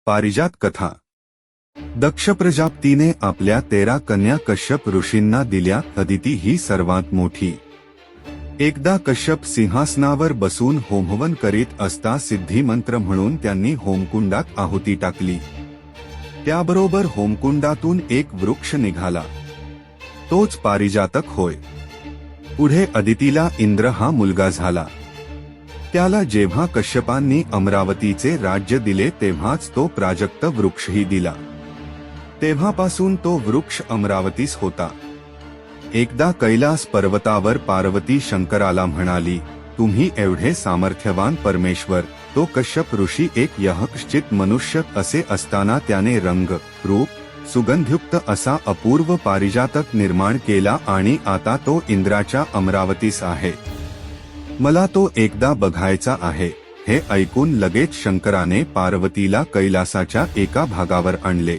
पारिजात कथा. दक्ष प्रजापतीने आपल्या 13 कन्या कश्यप ऋषींना दिल्या. अदिती ही सर्वात मोठी. एकदा कश्यप सिंहासनावर बसून होमहवन करीत असता सिद्धिमंत्र म्हणून त्यांनी होमकुंडात आहुती टाकली. त्याबरोबर होमकुंडातून एक वृक्ष निघाला. तोच पारिजातक होय. पुढे अदितीला इंद्र हा मुलगा झाला. त्याला जेव्हा कश्यपांनी अमरावतीचे राज्य दिले तेव्हाच तो प्राजक्त वृक्षही दिला. तेव्हापासून तो वृक्ष अमरावतीस होता. एकदा कैलास पर्वतावर पार्वती शंकराला म्हणाली, तुम्ही एवढे सामर्थ्यवान परमेश्वर, तो कश्यप ऋषी एक यहश्चित मनुष्य असे असताना त्याने रंग, रूप, सुगंधयुक्त असा अपूर्व पारिजातक निर्माण केला आणि आता तो इंद्राच्या अमरावतीस आहे. मला तो एकदा बघायचा आहे. हे ऐकून लगेच शंकराने पार्वतीला कैलासाच्या एका भागावर आणले.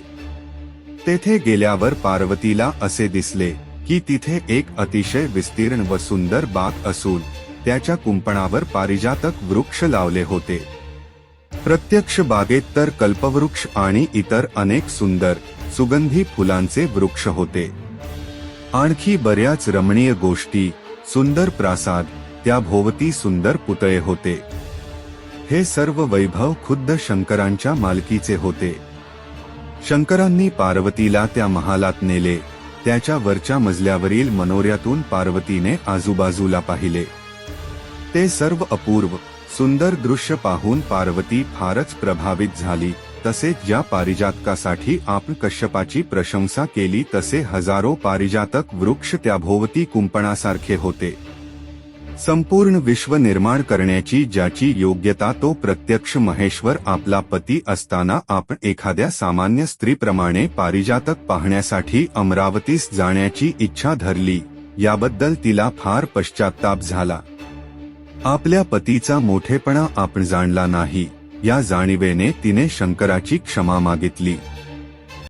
तेथे गेल्यावर पार्वतीला असे दिसले की तिथे एक अतिशय विस्तीर्ण व सुंदर बाग असून त्याच्या कुंपणावर पारिजातक वृक्ष लावले होते. प्रत्यक्ष बागेत तर कल्पवृक्ष आणि इतर अनेक सुंदर सुगंधी फुलांचे वृक्ष होते. आणखी बऱ्याच रमणीय गोष्टी, सुंदर प्रासाद, त्या भोवती सुंदर पुतळे होते. हे सर्व वैभव खुद्द शंकरांच्या मालकीचे होते. शंकरांनी पार्वतीला त्या महालात नेले. त्याच्या वरच्या मजल्यावरील मनोऱ्यातून पार्वतीने आजूबाजूला पाहिले. ते सर्व अपूर्व सुंदर दृश्य पाहून पार्वती फारच प्रभावित झाली. तसेच ज्या पारिजातकासाठी आपण कश्यपाची प्रशंसा केली तसे हजारो पारिजातक वृक्ष त्याभोवती कुंपणासारखे होते. संपूर्ण विश्व निर्माण करण्याची ज्याची योग्यता तो प्रत्यक्ष महेश्वर आपला पती असताना आपण एखाद्या सामान्य स्त्रीप्रमाणे पारिजातक पाहण्यासाठी अमरावतीस जाण्याची इच्छा धरली, याबद्दल तिला फार पश्चात्ताप झाला. आपल्या पतीचा मोठेपणा आपण जाणला नाही, या जाणीवेने तिने शंकराची क्षमा मागितली.